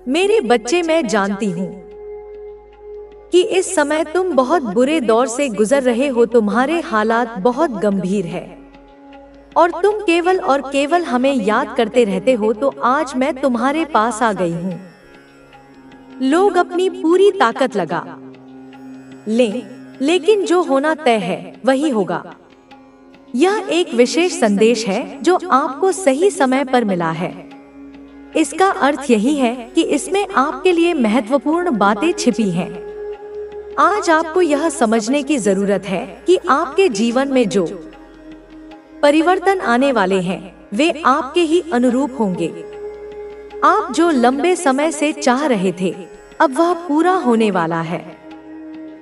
मेरे बच्चे, मैं जानती हूँ कि इस समय तुम बहुत बुरे दौर से गुजर रहे हो। तुम्हारे हालात बहुत गंभीर है और तुम केवल और केवल हमें याद करते रहते हो। तो आज मैं तुम्हारे पास आ गई हूँ। लोग अपनी पूरी ताकत लगा लेकिन जो होना तय है वही होगा। यह एक विशेष संदेश है जो आपको सही समय पर मिला है। इसका अर्थ यही है कि इसमें आपके लिए महत्वपूर्ण बातें छिपी हैं। आज आपको यह समझने की जरूरत है कि आपके जीवन में जो परिवर्तन आने वाले हैं वे आपके ही अनुरूप होंगे। आप जो लंबे समय से चाह रहे थे अब वह पूरा होने वाला है।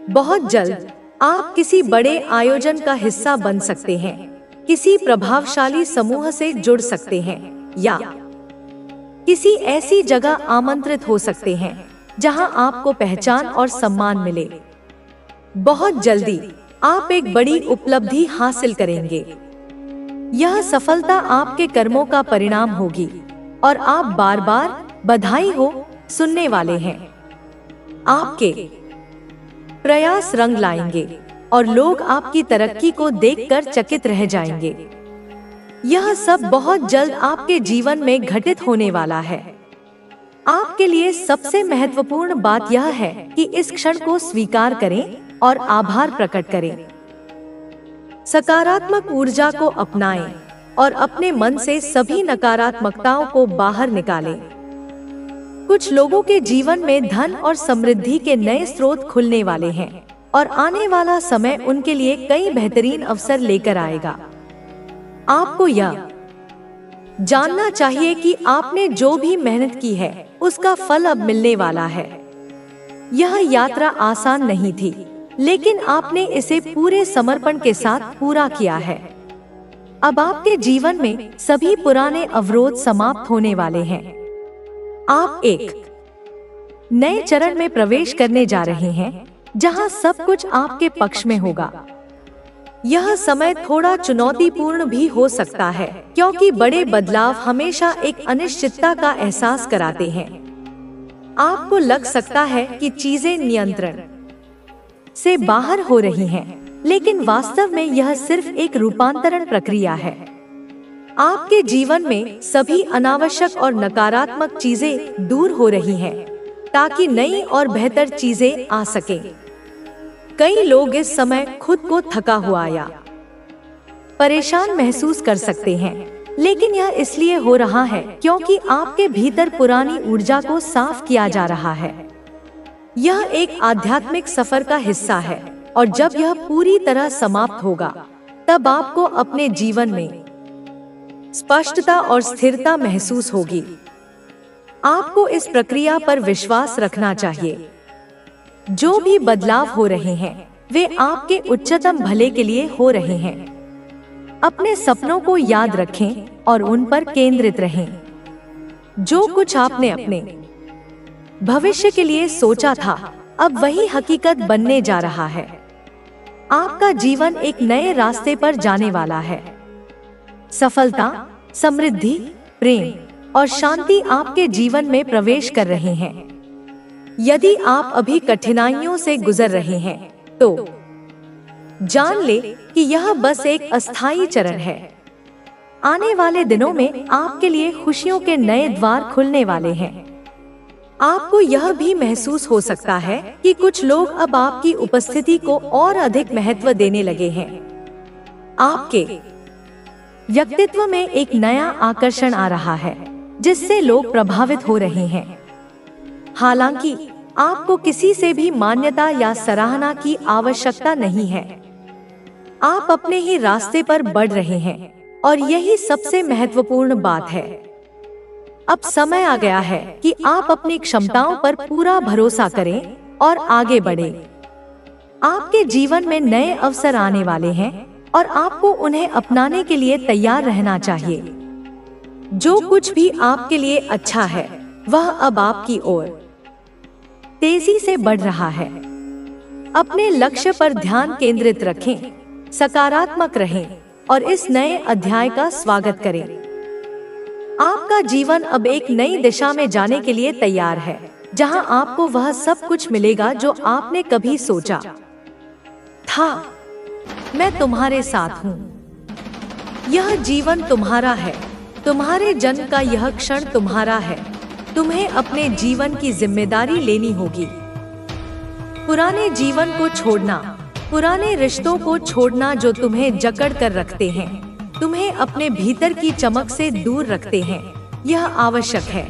बहुत जल्द आप किसी बड़े आयोजन का हिस्सा बन सकते हैं, किसी प्रभावशाली समूह से जुड़ सकते हैं या किसी ऐसी जगह आमंत्रित हो सकते हैं जहां आपको पहचान और सम्मान मिले। बहुत जल्दी आप एक बड़ी उपलब्धि हासिल करेंगे। यह सफलता आपके कर्मों का परिणाम होगी और आप बार बार बधाई हो सुनने वाले हैं। आपके प्रयास रंग लाएंगे और लोग आपकी तरक्की को देखकर चकित रह जाएंगे। यह सब बहुत जल्द आपके जीवन में घटित होने वाला है। आपके लिए सबसे महत्वपूर्ण बात यह है कि इस क्षण को स्वीकार करें और आभार प्रकट करें। सकारात्मक ऊर्जा को अपनाएं और अपने मन से सभी नकारात्मकताओं को बाहर निकालें। कुछ लोगों के जीवन में धन और समृद्धि के नए स्रोत खुलने वाले हैं और आने वाला समय उनके लिए कई बेहतरीन अवसर लेकर आएगा। आपको यह जानना चाहिए कि आपने जो भी मेहनत की है उसका फल अब मिलने वाला है। यह यात्रा आसान नहीं थी, लेकिन आपने इसे पूरे समर्पण के साथ पूरा किया है। अब आपके जीवन में सभी पुराने अवरोध समाप्त होने वाले हैं। आप एक नए चरण में प्रवेश करने जा रहे हैं जहां सब कुछ आपके पक्ष में होगा। यह समय थोड़ा चुनौतीपूर्ण भी हो सकता है क्योंकि बड़े बदलाव हमेशा एक अनिश्चितता का एहसास कराते हैं। आपको लग सकता है कि चीजें नियंत्रण से बाहर हो रही हैं, लेकिन वास्तव में यह सिर्फ एक रूपांतरण प्रक्रिया है। आपके जीवन में सभी अनावश्यक और नकारात्मक चीजें दूर हो रही हैं, ताकि नई और बेहतर चीजें आ सकें। कई लोग इस समय खुद को थका हुआ या परेशान महसूस कर सकते हैं, लेकिन यह इसलिए हो रहा है क्योंकि आपके भीतर पुरानी ऊर्जा को साफ किया जा रहा है। यह एक आध्यात्मिक सफर का हिस्सा है और जब यह पूरी तरह समाप्त होगा तब आपको अपने जीवन में स्पष्टता और स्थिरता महसूस होगी। आपको इस प्रक्रिया पर विश्वास रखना चाहिए। जो भी बदलाव हो रहे हैं वे आपके उच्चतम भले के लिए हो रहे हैं। अपने सपनों को याद रखें और उन पर केंद्रित रहें। जो कुछ आपने अपने भविष्य के लिए सोचा था अब वही हकीकत बनने जा रहा है। आपका जीवन एक नए रास्ते पर जाने वाला है। सफलता, समृद्धि, प्रेम और शांति आपके जीवन में प्रवेश कर रहे हैं। यदि आप अभी कठिनाइयों से गुजर रहे हैं तो जान ले कि यह बस एक अस्थायी चरण है। आने वाले दिनों में आपके लिए खुशियों के नए द्वार खुलने वाले हैं। आपको यह भी महसूस हो सकता है कि कुछ लोग अब आपकी उपस्थिति को और अधिक महत्व देने लगे हैं। आपके व्यक्तित्व में एक नया आकर्षण आ रहा है जिससे लोग प्रभावित हो रहे हैं। हालांकि आपको किसी से भी मान्यता या सराहना की आवश्यकता नहीं है। आप अपने ही रास्ते पर बढ़ रहे हैं और यही सबसे महत्वपूर्ण बात है। अब समय आ गया है कि आप अपनी क्षमताओं पर पूरा भरोसा करें और आगे बढ़ें। आपके जीवन में नए अवसर आने वाले हैं और आपको उन्हें अपनाने के लिए तैयार रहना चाहिए। जो कुछ भी आपके लिए अच्छा है वह अब आपकी ओर तेजी से बढ़ रहा है। अपने लक्ष्य पर ध्यान केंद्रित रखें, सकारात्मक रहें और इस नए अध्याय का स्वागत करें। आपका जीवन अब एक नई दिशा में जाने के लिए तैयार है, जहां आपको वह सब कुछ मिलेगा जो आपने कभी सोचा था। मैं तुम्हारे साथ हूँ। यह जीवन तुम्हारा है। तुम्हारे जन्म का यह क्षण तुम्हारा है। तुम्हें अपने जीवन की जिम्मेदारी लेनी होगी। पुराने जीवन को छोड़ना, पुराने रिश्तों को छोड़ना जो तुम्हें जकड़ कर रखते हैं, तुम्हें अपने भीतर की चमक से दूर रखते हैं, यह आवश्यक है।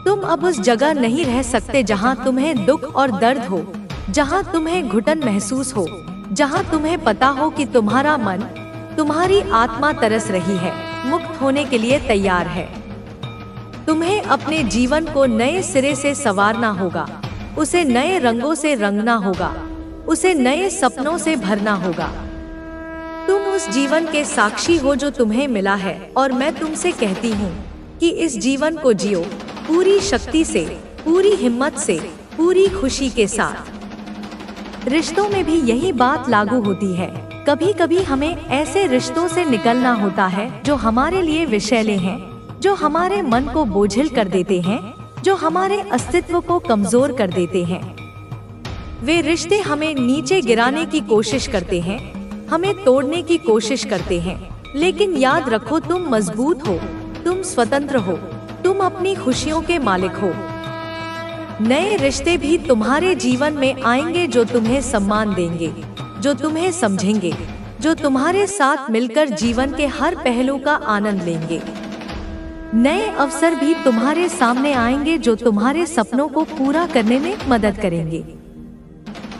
तुम अब उस जगह नहीं रह सकते जहां तुम्हें दुख और दर्द हो, जहां तुम्हें घुटन महसूस हो, जहां तुम्हें पता हो कि तुम्हारा मन, तुम्हारी आत्मा तरस रही है, मुक्त होने के लिए तैयार है। तुम्हें अपने जीवन को नए सिरे से संवारना होगा, उसे नए रंगों से रंगना होगा, उसे नए सपनों से भरना होगा। तुम उस जीवन के साक्षी हो जो तुम्हें मिला है, और मैं तुमसे कहती हूँ कि इस जीवन को जियो, पूरी शक्ति से, पूरी हिम्मत से, पूरी खुशी के साथ। रिश्तों में भी यही बात लागू होती है। कभी कभी हमें ऐसे रिश्तों से निकलना होता है जो हमारे लिए विषैले हैं, जो हमारे मन को बोझिल कर देते हैं, जो हमारे अस्तित्व को कमजोर कर देते हैं। वे रिश्ते हमें नीचे गिराने की कोशिश करते हैं, हमें तोड़ने की कोशिश करते हैं। लेकिन याद रखो, तुम मजबूत हो, तुम स्वतंत्र हो, तुम अपनी खुशियों के मालिक हो। नए रिश्ते भी तुम्हारे जीवन में आएंगे जो तुम्हें सम्मान देंगे, जो तुम्हें समझेंगे, जो तुम्हारे साथ मिलकर जीवन के हर पहलू का आनंद लेंगे। नए अवसर भी तुम्हारे सामने आएंगे जो तुम्हारे सपनों को पूरा करने में मदद करेंगे।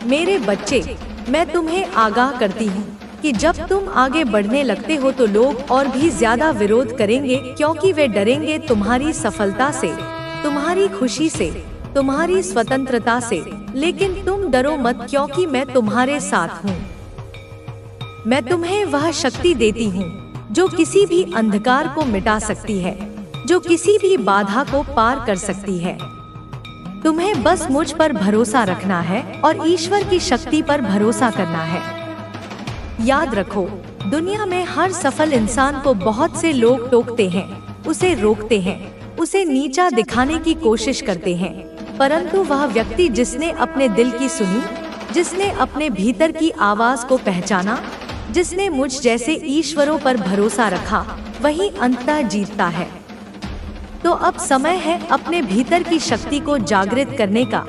मेरे बच्चे, मैं तुम्हें आगाह करती हूँ कि जब तुम आगे बढ़ने लगते हो तो लोग और भी ज्यादा विरोध करेंगे, क्योंकि वे डरेंगे तुम्हारी सफलता से, तुम्हारी खुशी से, तुम्हारी स्वतंत्रता से। लेकिन तुम डरो मत, क्योंकि मैं तुम्हारे साथ हूँ। मैं तुम्हें वह शक्ति देती हूँ जो किसी भी अंधकार को मिटा सकती है, जो किसी भी बाधा को पार कर सकती है। तुम्हें बस मुझ पर भरोसा रखना है और ईश्वर की शक्ति पर भरोसा करना है। याद रखो, दुनिया में हर सफल इंसान को बहुत से लोग टोकते हैं, उसे रोकते हैं, उसे नीचा दिखाने की कोशिश करते हैं, परंतु वह व्यक्ति जिसने अपने दिल की सुनी, जिसने अपने भीतर की आवाज को पहचाना, जिसने मुझ जैसे ईश्वरों पर भरोसा रखा, वही अंततः जीतता है। तो अब समय है अपने भीतर की शक्ति को जागृत करने का,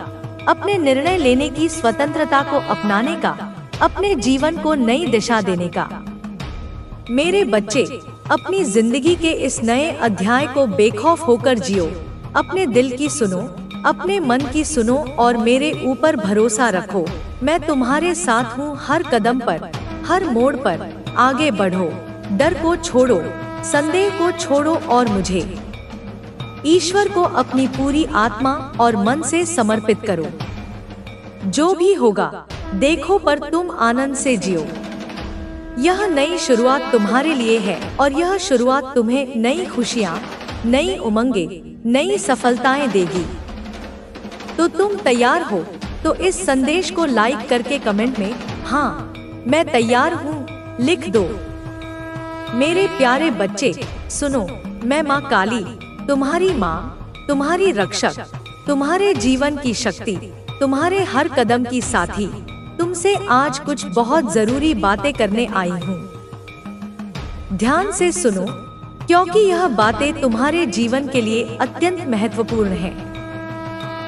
अपने निर्णय लेने की स्वतंत्रता को अपनाने का, अपने जीवन को नई दिशा देने का। मेरे बच्चे, अपनी जिंदगी के इस नए अध्याय को बेखौफ होकर जियो। अपने दिल की सुनो, अपने मन की सुनो और मेरे ऊपर भरोसा रखो। मैं तुम्हारे साथ हूँ हर कदम पर, हर मोड़ पर। आगे बढ़ो, डर को छोड़ो, संदेह को छोड़ो और मुझे, ईश्वर को अपनी पूरी आत्मा और मन से समर्पित करो। जो भी होगा देखो, पर तुम आनंद से जियो। यह नई शुरुआत तुम्हारे लिए है और यह शुरुआत तुम्हें नई खुशियाँ, नई उमंगे, नई सफलताएं देगी। तो तुम तैयार हो तो इस संदेश को लाइक करके कमेंट में हाँ मैं तैयार हूँ लिख दो। मेरे प्यारे बच्चे सुनो, मैं माँ काली, तुम्हारी माँ, तुम्हारी रक्षक, तुम्हारे जीवन की शक्ति, तुम्हारे हर कदम की साथी, तुमसे आज कुछ बहुत जरूरी बातें करने आई हूँ। ध्यान से सुनो, क्योंकि यह बातें तुम्हारे जीवन के लिए अत्यंत महत्वपूर्ण हैं।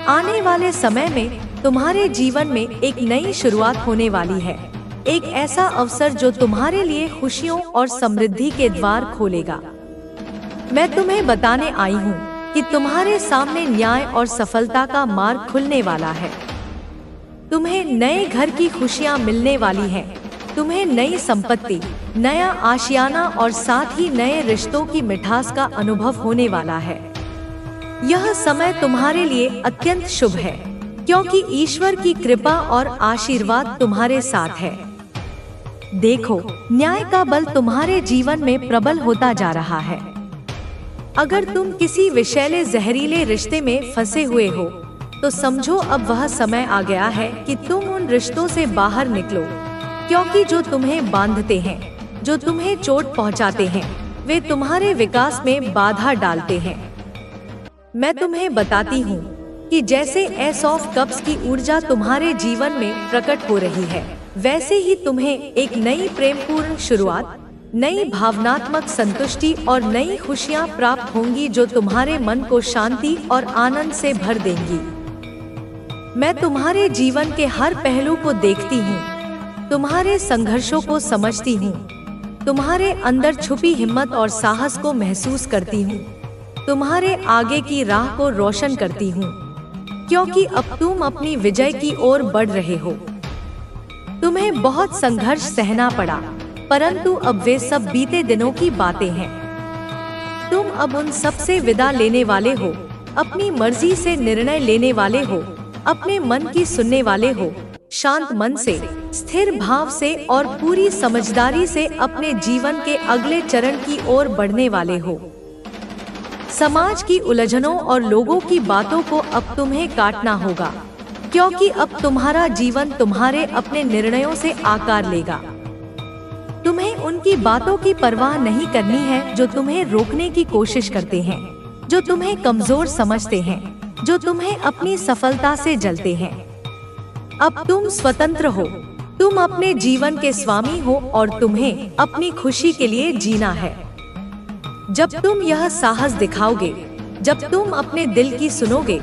आने वाले समय में तुम्हारे जीवन में एक नई शुरुआत होने वाली है, एक ऐसा अवसर जो तुम्हारे लिए खुशियों और समृद्धि के द्वार खोलेगा। मैं तुम्हें बताने आई हूँ कि तुम्हारे सामने न्याय और सफलता का मार्ग खुलने वाला है। तुम्हें नए घर की खुशियाँ मिलने वाली हैं, तुम्हें नई संपत्ति, नया आशियाना और साथ ही नए रिश्तों की मिठास का अनुभव होने वाला है। यह समय तुम्हारे लिए अत्यंत शुभ है, क्योंकि ईश्वर की कृपा और आशीर्वाद तुम्हारे साथ है। देखो, न्याय का बल तुम्हारे जीवन में प्रबल होता जा रहा है। अगर तुम किसी विषैले जहरीले रिश्ते में फंसे हुए हो तो समझो अब वह समय आ गया है कि तुम उन रिश्तों से बाहर निकलो, क्योंकि जो तुम्हें बांधते हैं, जो तुम्हें चोट पहुंचाते हैं, वे तुम्हारे विकास में बाधा डालते हैं। मैं तुम्हें बताती हूँ कि जैसे एस ऑफ कप्स की ऊर्जा तुम्हारे जीवन में प्रकट हो रही है, वैसे ही तुम्हें एक नई प्रेमपूर्ण शुरुआत, नई भावनात्मक संतुष्टि और नई खुशियाँ प्राप्त होंगी जो तुम्हारे मन को शांति और आनंद से भर देंगी। मैं तुम्हारे जीवन के हर पहलू को देखती हूँ, तुम्हारे संघर्षों को समझती हूँ, तुम्हारे अंदर छुपी हिम्मत और साहस को महसूस करती हूँ, तुम्हारे आगे की राह को रोशन करती हूँ, क्योंकि अब तुम अपनी विजय की ओर बढ़ रहे हो। तुम्हें बहुत संघर्ष सहना पड़ा, परंतु अब वे सब बीते दिनों की बातें हैं। तुम अब उन सब से विदा लेने वाले हो, अपनी मर्जी से निर्णय लेने वाले हो, अपने मन की सुनने वाले हो, शांत मन से, स्थिर भाव से और पूरी समझदारी से अपने जीवन के अगले चरण की ओर बढ़ने वाले हो। समाज की उलझनों और लोगों की बातों को अब तुम्हें काटना होगा, क्योंकि अब तुम्हारा जीवन तुम्हारे अपने निर्णयों से आकार लेगा। तुम्हें उनकी बातों की परवाह नहीं करनी है जो तुम्हें रोकने की कोशिश करते हैं, जो तुम्हें कमजोर समझते हैं, जो तुम्हें अपनी सफलता से जलते हैं। अब तुम स्वतंत्र हो, तुम अपने जीवन के स्वामी हो और तुम्हें अपनी खुशी के लिए जीना है। जब तुम यह साहस दिखाओगे, जब तुम अपने दिल की सुनोगे,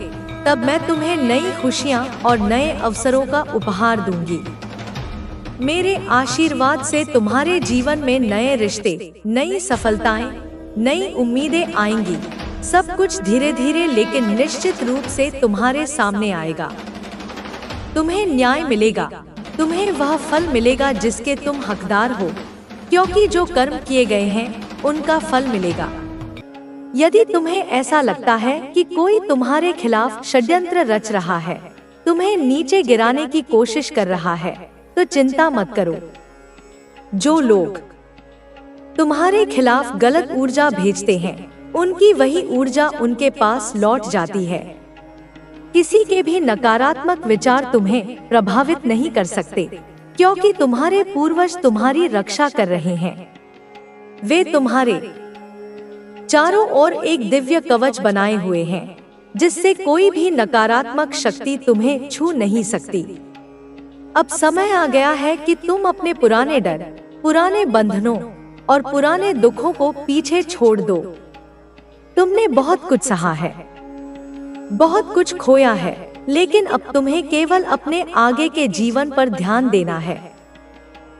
तब मैं तुम्हें नई खुशियाँ और नए अवसरों का उपहार दूंगी। मेरे आशीर्वाद से तुम्हारे जीवन में नए रिश्ते, नई सफलताएं, नई उम्मीदें आएंगी। सब कुछ धीरे धीरे लेकिन निश्चित रूप से तुम्हारे सामने आएगा। तुम्हें न्याय मिलेगा, तुम्हें वह फल मिलेगा जिसके तुम हकदार हो, क्योंकि जो कर्म किए गए हैं उनका फल मिलेगा। यदि तुम्हें ऐसा लगता है कि कोई तुम्हारे खिलाफ षड्यंत्र रच रहा है, तुम्हें नीचे गिराने की कोशिश कर रहा है, तो चिंता मत करो। जो लोग तुम्हारे खिलाफ गलत ऊर्जा भेजते हैं, उनकी वही ऊर्जा उनके पास लौट जाती है। किसी के भी नकारात्मक विचार तुम्हें प्रभावित नहीं कर सकते, क्योंकि तुम्हारे पूर्वज तुम्हारी रक्षा कर रहे हैं। वे तुम्हारे चारों ओर एक दिव्य कवच बनाए हुए हैं, जिससे कोई भी नकारात्मक शक्ति तुम्हें छू नहीं सकती। अब समय आ गया है कि तुम अपने पुराने डर, पुराने बंधनों और पुराने दुखों को पीछे छोड़ दो। तुमने बहुत कुछ सहा है, बहुत कुछ खोया है, लेकिन अब तुम्हें केवल अपने आगे के जीवन पर ध्यान देना है।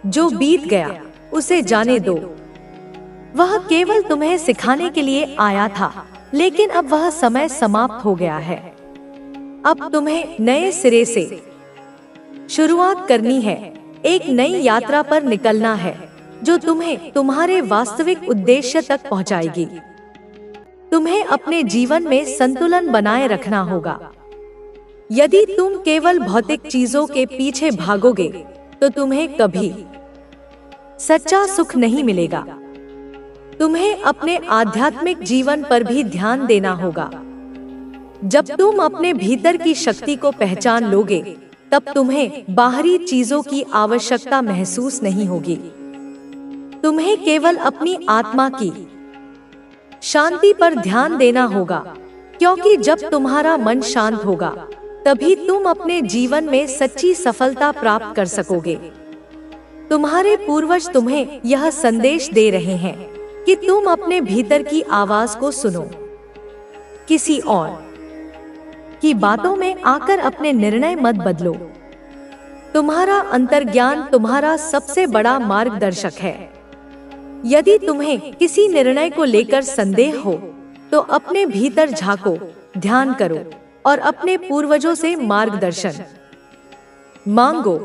जो बीत गया उसे जाने दो। वह केवल तुम्हें सिखाने के लिए आया था, लेकिन अब वह समय समाप्त हो गया है। अब तुम्हें नए सिरे से शुरुआत करनी है, एक नई यात्रा पर निकलना है, जो तुम्हें तुम्हारे वास्तविक उद्देश्य तक पहुंचाएगी। तुम्हें अपने जीवन में संतुलन बनाए रखना होगा। यदि तुम केवल भौतिक चीजों के पीछे भागोगे, तो तुम्हें कभी सच्चा सुख नहीं मिलेगा। तुम्हें अपने आध्यात्मिक जीवन पर भी ध्यान देना होगा। जब तुम अपने भीतर की शक्ति को पहचान लोगे, तब तुम्हें बाहरी चीजों की आवश्यकता महसूस नहीं होगी। तुम्हें केवल अपनी आत्मा की शांति पर ध्यान देना होगा, क्योंकि जब तुम्हारा मन शांत होगा, तभी तुम अपने जीवन में सच्ची सफलता प्राप्त कर सकोगे। तुम्हारे पूर्वज तुम्हें यह संदेश दे रहे हैं कि तुम अपने भीतर की आवाज को सुनो। किसी और की बातों में आकर अपने निर्णय मत बदलो। तुम्हारा अंतर्ज्ञान तुम्हारा सबसे बड़ा मार्गदर्शक है। यदि तुम्हें किसी निर्णय को लेकर संदेह हो, तो अपने भीतर झांको, ध्यान करो और अपने पूर्वजों से मार्गदर्शन मांगो।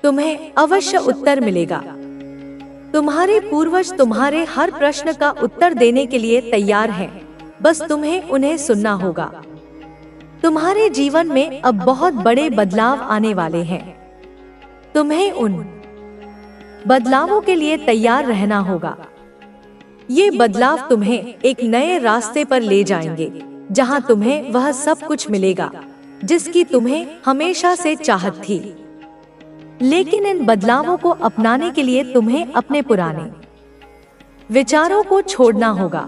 तुम्हें अवश्य उत्तर मिलेगा। तुम्हारे पूर्वज तुम्हारे हर प्रश्न का उत्तर देने के लिए तैयार हैं, बस तुम्हें उन्हें सुनना होगा। तुम्हारे जीवन में अब बहुत बड़े बदलाव आने वाले हैं। तुम्हें उन बदलावों के लिए तैयार रहना होगा। ये बदलाव तुम्हें एक नए रास्ते पर ले जाएंगे, जहां तुम्हें वह सब कुछ मिलेगा जिसकी तुम्हें हमेशा से चाहत थी। लेकिन इन बदलावों को अपनाने के लिए तुम्हें अपने पुराने विचारों को छोड़ना होगा।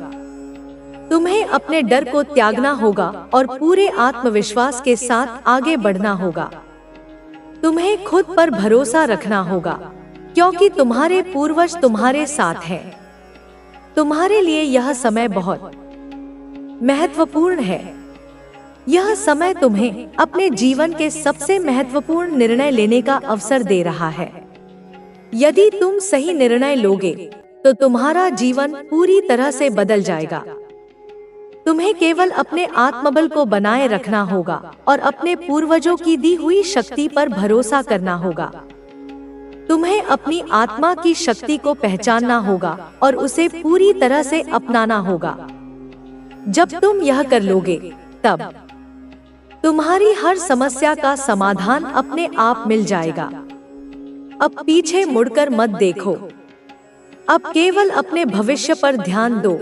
तुम्हें अपने डर को त्यागना होगा और पूरे आत्मविश्वास के साथ आगे बढ़ना होगा। तुम्हें खुद पर भरोसा रखना होगा, क्योंकि तुम्हारे पूर्वज तुम्हारे साथ हैं। तुम्हारे लिए यह समय बहुत महत्वपूर्ण है। यह समय तुम्हें अपने जीवन के सबसे महत्वपूर्ण निर्णय लेने का अवसर दे रहा है। यदि तुम सही निर्णय लोगे तो तुम्हारा जीवन पूरी तरह से बदल जाएगा। तुम्हें केवल अपने आत्मबल को बनाए रखना होगा और अपने पूर्वजों की दी हुई शक्ति पर भरोसा करना होगा। तुम्हें अपनी आत्मा की शक्ति को पहचानना होगा और उसे पूरी तरह से अपनाना होगा। जब तुम यह कर लोगे, तब तुम्हारी हर समस्या का समाधान अपने आप मिल जाएगा। अब पीछे मुड़कर मत देखो। अब केवल अपने भविष्य पर ध्यान दो।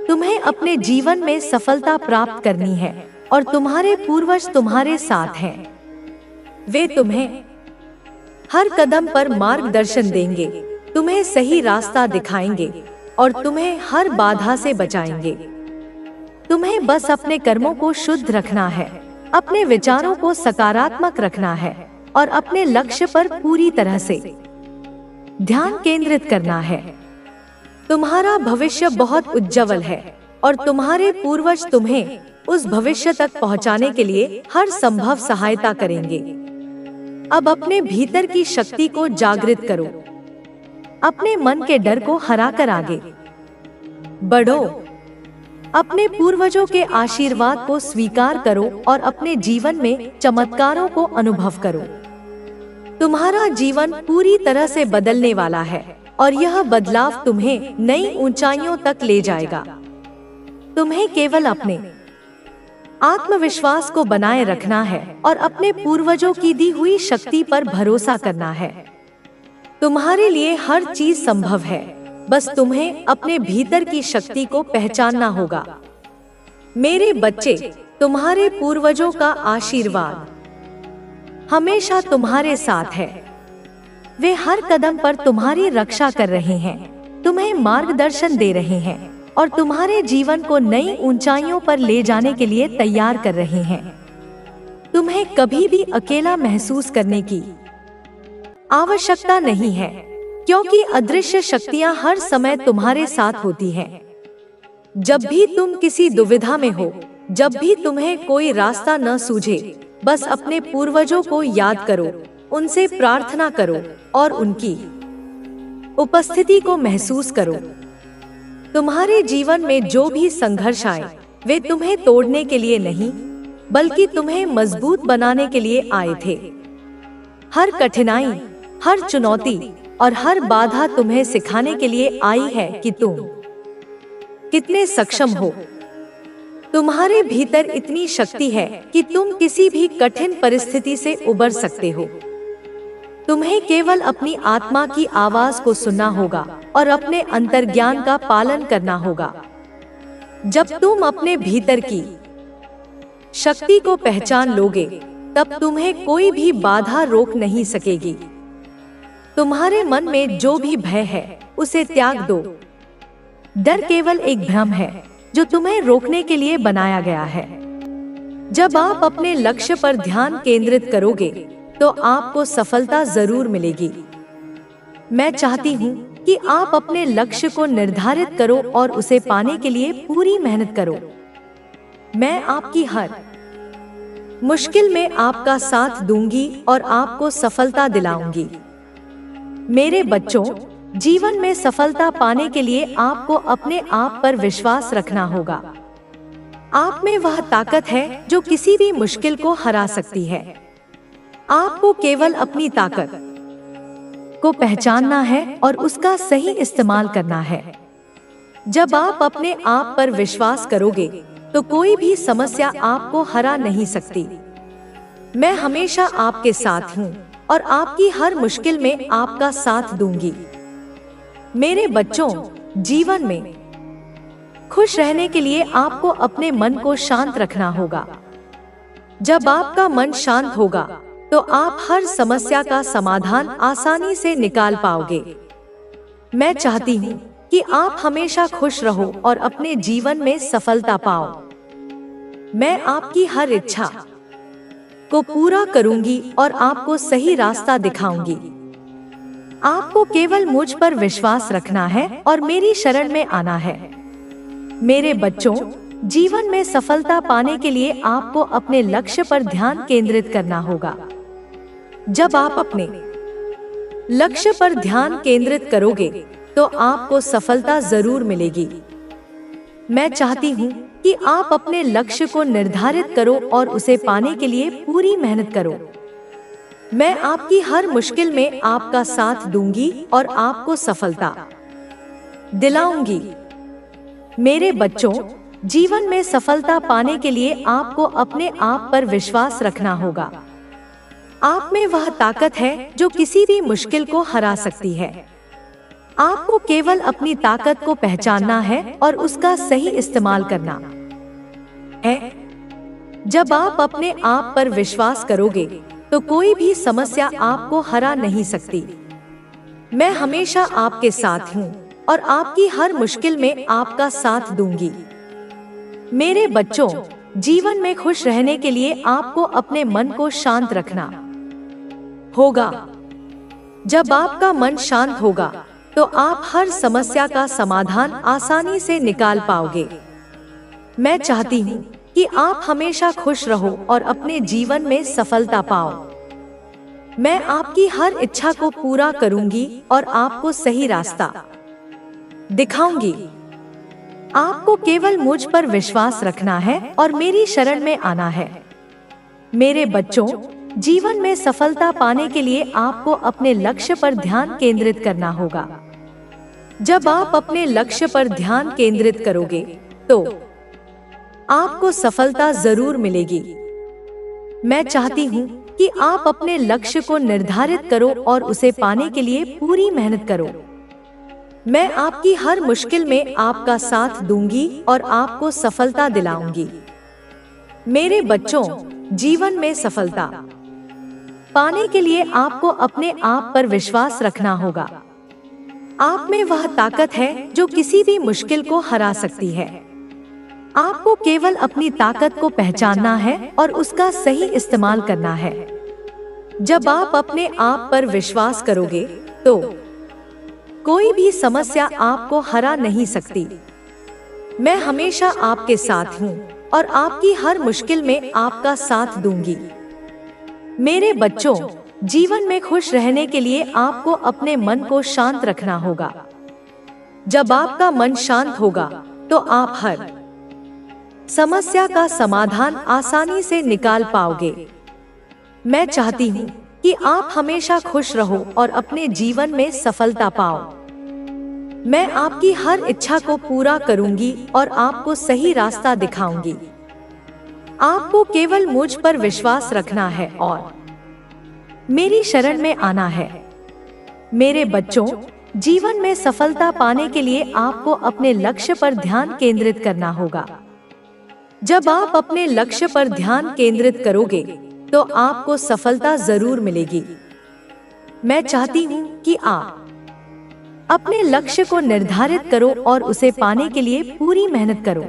तुम्हें अपने जीवन में सफलता प्राप्त करनी है और तुम्हारे पूर्वज तुम्हारे साथ हैं। वे तुम्हें हर कदम पर मार्गदर्शन देंगे, तुम्हें सही रास्ता दिखाएंगे और तुम्हें हर बाधा से बचाएंगे। तुम्हें बस अपने कर्मों को शुद्ध रखना है, अपने विचारों को सकारात्मक रखना है और अपने लक्ष्य पर पूरी तरह से ध्यान केंद्रित करना है। तुम्हारा भविष्य बहुत उज्जवल है और तुम्हारे पूर्वज तुम्हें उस भविष्य तक पहुंचाने के लिए हर संभव सहायता करेंगे। अब अपने भीतर की शक्ति को जागृत करो। अपने मन के डर को हराकर आगे बढ़ो। अपने पूर्वजों के आशीर्वाद को स्वीकार करो और अपने जीवन में चमत्कारों को अनुभव करो। तुम्हारा जीवन पूरी तरह से बदलने वाला है और यह बदलाव तुम्हें नई ऊंचाइयों तक ले जाएगा। तुम्हें केवल अपने आत्मविश्वास को बनाए रखना है और अपने पूर्वजों की दी हुई शक्ति पर भरोसा करना है। तुम्हारे लिए हर चीज संभव है, बस तुम्हें अपने भीतर की शक्ति को पहचानना होगा। मेरे बच्चे, तुम्हारे पूर्वजों का आशीर्वाद हमेशा तुम्हारे साथ है। वे हर कदम पर तुम्हारी रक्षा कर रहे हैं, तुम्हें मार्गदर्शन दे रहे हैं और तुम्हारे जीवन को नई ऊंचाइयों पर ले जाने के लिए तैयार कर रहे हैं। तुम्हें कभी भी अकेला महसूस करने की आवश्यकता नहीं है, क्योंकि अदृश्य शक्तियां हर समय तुम्हारे साथ होती हैं। जब भी तुम किसी दुविधा में हो, जब भी तुम्हें कोई रास्ता न सूझे, बस अपने पूर्वजों को याद करो, उनसे प्रार्थना करो और उनकी उपस्थिति को महसूस करो। तुम्हारे जीवन में जो भी संघर्ष आए, वे तुम्हें तोड़ने के लिए नहीं, बल्कि तुम्हें मजबूत बनाने के लिए आए थे। हर कठिनाई, हर चुनौती और हर बाधा तुम्हें सिखाने के लिए आई है कि तुम कितने सक्षम हो। तुम्हारे भीतर इतनी शक्ति है कि तुम किसी भी कठिन परिस्थिति से उबर सकते हो। तुम्हें केवल अपनी आत्मा की आवाज को सुनना होगा और अपने अंतर्ज्ञान का पालन करना होगा। जब तुम अपने भीतर की शक्ति को पहचान लोगे, तब तुम्हें कोई भी बाधा रोक नहीं सकेगी। तुम्हारे मन में जो भी भय है, उसे त्याग दो। डर केवल एक भ्रम है जो तुम्हें रोकने के लिए बनाया गया है। जब आप अपने लक्ष्य पर ध्यान केंद्रित करोगे, तो आपको सफलता जरूर मिलेगी। मैं चाहती हूँ कि आप अपने लक्ष्य को निर्धारित करो और उसे पाने के लिए पूरी मेहनत करो। मैं आपकी हर मुश्किल में आपका साथ दूंगी और आपको सफलता दिलाऊंगी। मेरे बच्चों, जीवन में सफलता पाने के लिए आपको अपने आप पर विश्वास रखना होगा। आप में वह ताकत है जो किसी भी मुश्किल को हरा सकती है। आपको केवल अपनी ताकत को पहचानना है और उसका सही इस्तेमाल करना है। जब आप अपने आप पर विश्वास करोगे, तो कोई भी समस्या आपको हरा नहीं सकती। मैं हमेशा आपके साथ हूँ और आपकी हर मुश्किल में आपका साथ दूंगी। मेरे बच्चों, जीवन में खुश रहने के लिए आपको अपने मन को शांत रखना होगा। जब आपका मन शांत होगा, तो आप हर समस्या का समाधान आसानी से निकाल पाओगे। मैं चाहती हूँ कि आप हमेशा खुश रहो और अपने जीवन में सफलता पाओ। मैं आपकी हर इच्छा को पूरा करूंगी और आपको सही रास्ता दिखाऊंगी। आपको केवल मुझ पर विश्वास रखना है और मेरी शरण में आना है। मेरे बच्चों, जीवन में सफलता पाने के लिए आपको अपने लक्ष्य पर ध्यान केंद्रित करना होगा। जब आप अपने लक्ष्य पर ध्यान केंद्रित करोगे तो आपको सफलता जरूर मिलेगी। मैं चाहती हूँ कि आप अपने लक्ष्य को निर्धारित करो और उसे पाने के लिए पूरी मेहनत करो। मैं आपकी हर मुश्किल में आपका साथ दूंगी और आपको सफलता दिलाऊंगी। मेरे बच्चों, जीवन में सफलता पाने के लिए आपको अपने आप पर विश्वास रखना होगा। आप में वह ताकत है जो किसी भी मुश्किल को हरा सकती है। आपको केवल अपनी ताकत को पहचानना है और उसका सही इस्तेमाल करना है। जब आप अपने आप पर विश्वास करोगे तो कोई भी समस्या आपको हरा नहीं सकती। मैं हमेशा आपके साथ हूँ और आपकी हर मुश्किल में आपका साथ दूंगी। मेरे बच्चों, जीवन में खुश रहने के लिए आपको अपने मन को शांत रखना होगा। जब आपका मन शांत होगा तो आप हर समस्या का समाधान आसानी से निकाल पाओगे। मैं चाहती हूँ कि आप हमेशा खुश रहो और अपने जीवन में सफलता पाओ। मैं आपकी हर इच्छा को पूरा करूंगी और आपको सही रास्ता दिखाऊंगी। आपको केवल मुझ पर विश्वास रखना है और मेरी शरण में आना है। मेरे बच्चों, जीवन में सफलता पाने के लिए आपको अपने लक्ष्य पर ध्यान केंद्रित करना होगा। जब आप अपने लक्ष्य पर ध्यान केंद्रित करोगे तो आपको सफलता जरूर मिलेगी। मैं चाहती हूँ कि आप अपने लक्ष्य को निर्धारित करो और उसे पाने के लिए पूरी मेहनत करो। मैं आपकी हर मुश्किल में आपका साथ दूंगी और आपको सफलता दिलाऊंगी। मेरे बच्चों, जीवन में सफलता पाने के लिए आपको अपने आप पर विश्वास रखना होगा। आप में वह ताकत है जो किसी भी मुश्किल को हरा सकती है। आपको केवल अपनी ताकत को पहचानना है और उसका सही इस्तेमाल करना है। जब आप अपने आप पर विश्वास करोगे तो कोई भी समस्या आपको हरा नहीं सकती। मैं हमेशा आपके साथ हूँ और आपकी हर मुश्किल में आपका साथ दूंगी। मेरे बच्चों, जीवन में खुश रहने के लिए आपको अपने मन को शांत रखना होगा। जब आपका मन शांत होगा तो आप हर समस्या का समाधान आसानी से निकाल पाओगे। मैं चाहती हूँ कि आप हमेशा खुश रहो और अपने जीवन में सफलता पाओ। मैं आपकी हर इच्छा को पूरा करूंगी और आपको सही रास्ता दिखाऊंगी। आपको केवल मुझ पर विश्वास रखना है और मेरी शरण में आना है। मेरे बच्चों, जीवन में सफलता पाने के लिए आपको अपने लक्ष्य पर ध्यान केंद्रित करना होगा। जब आप अपने लक्ष्य पर ध्यान केंद्रित करोगे तो आपको सफलता जरूर मिलेगी। मैं चाहती हूँ कि आप अपने लक्ष्य को निर्धारित करो और उसे पाने के लिए पूरी मेहनत करो।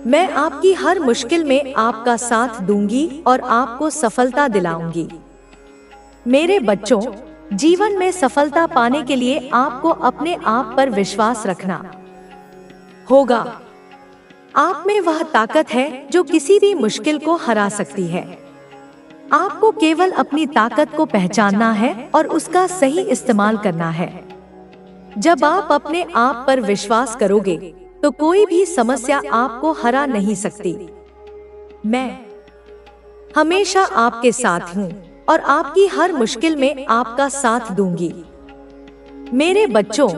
मैं आपकी हर मुश्किल में आपका साथ दूंगी और आपको सफलता दिलाऊंगी। मेरे बच्चों, जीवन में सफलता पाने के लिए आपको अपने आप पर विश्वास रखना होगा। आप में वह ताकत है जो किसी भी मुश्किल को हरा सकती है। आपको केवल अपनी ताकत को पहचानना है और उसका सही इस्तेमाल करना है। जब आप अपने आप पर विश्वास करोगे तो कोई भी समस्या आपको हरा नहीं सकती। मैं हमेशा आपके साथ हूँ और आपकी हर मुश्किल में आपका साथ दूंगी। मेरे बच्चों,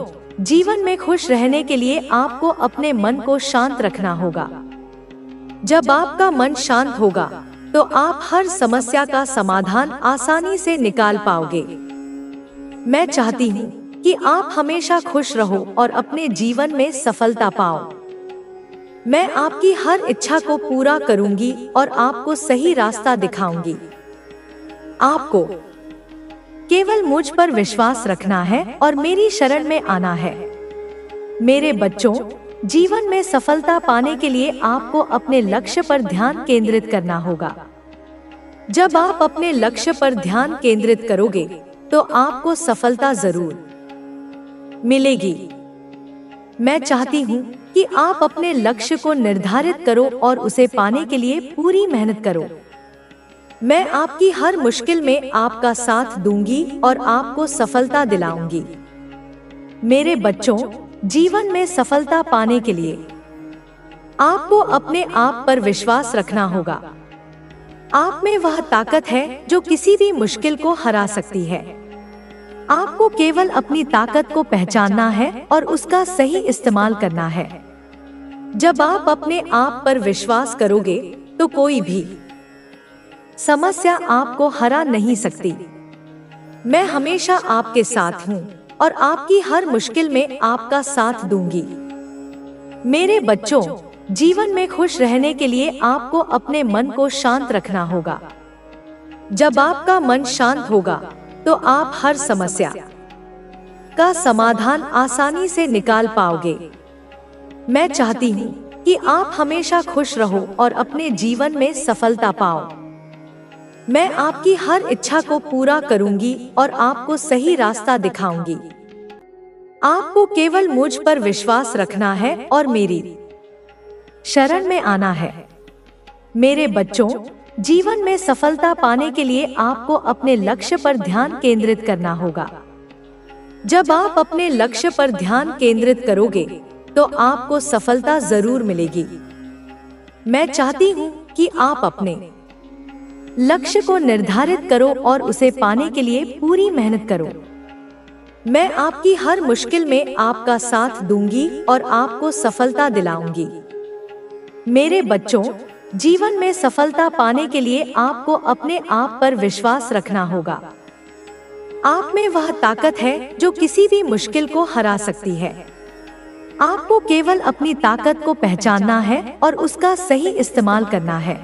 जीवन में खुश रहने के लिए आपको अपने मन को शांत रखना होगा। जब आपका मन शांत होगा तो आप हर समस्या का समाधान आसानी से निकाल पाओगे। मैं चाहती हूँ कि आप हमेशा खुश रहो और अपने जीवन में सफलता पाओ। मैं आपकी हर इच्छा को पूरा करूंगी और आपको सही रास्ता दिखाऊंगी। आपको केवल मुझ पर विश्वास रखना है और मेरी शरण में आना है। मेरे बच्चों, जीवन में सफलता पाने के लिए आपको अपने लक्ष्य पर ध्यान केंद्रित करना होगा। जब आप अपने लक्ष्य पर ध्यान केंद्रित करोगे तो आपको सफलता जरूर मिलेगी। मैं चाहती हूँ कि आप अपने लक्ष्य को निर्धारित करो और उसे पाने के लिए पूरी मेहनत करो। मैं आपकी हर मुश्किल में आपका साथ दूंगी और आपको सफलता दिलाऊंगी। मेरे बच्चों, जीवन में सफलता पाने के लिए आपको अपने आप पर विश्वास रखना होगा। आप में वह ताकत है जो किसी भी मुश्किल को हरा सकती है। आपको केवल अपनी ताकत को पहचानना है और उसका सही इस्तेमाल करना है। जब आप अपने आप पर विश्वास करोगे तो कोई भी समस्या आपको हरा नहीं सकती। मैं हमेशा आपके साथ हूँ और आपकी हर मुश्किल में आपका साथ दूंगी। मेरे बच्चों, जीवन में खुश रहने के लिए आपको अपने मन को शांत रखना होगा। जब आपका मन शांत होगा तो आप हर समस्या का समाधान आसानी से निकाल पाओगे। मैं चाहती हूँ कि आप हमेशा खुश रहो और अपने जीवन में सफलता पाओ। मैं आपकी हर इच्छा को पूरा करूंगी और आपको सही रास्ता दिखाऊंगी। आपको केवल मुझ पर विश्वास रखना है और मेरी शरण में आना है। मेरे बच्चों, जीवन में सफलता पाने के लिए आपको अपने लक्ष्य पर ध्यान केंद्रित करना होगा। जब आप अपने लक्ष्य पर ध्यान केंद्रित करोगे तो आपको सफलता जरूर मिलेगी। मैं चाहती हूँ कि आप अपने लक्ष्य को निर्धारित करो और उसे पाने के लिए पूरी मेहनत करो। मैं आपकी हर मुश्किल में आपका साथ दूंगी और आपको सफलता दिलाऊंगी। मेरे बच्चों, जीवन में सफलता पाने के लिए आपको अपने आप पर विश्वास रखना होगा। आप में वह ताकत है जो किसी भी मुश्किल को हरा सकती है। आपको केवल अपनी ताकत को पहचानना है और उसका सही इस्तेमाल करना है।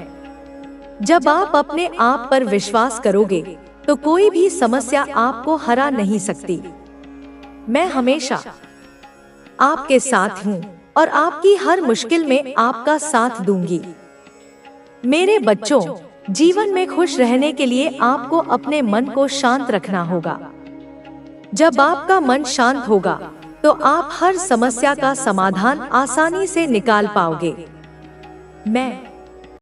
जब आप अपने आप पर विश्वास करोगे तो कोई भी समस्या आपको हरा नहीं सकती। मैं हमेशा आपके साथ हूँ और आपकी हर मुश्किल में आपका साथ दूंगी। मेरे बच्चों, जीवन में खुश रहने के लिए आपको अपने मन को शांत रखना होगा। जब आपका मन शांत होगा तो आप हर समस्या का समाधान आसानी से निकाल पाओगे। मैं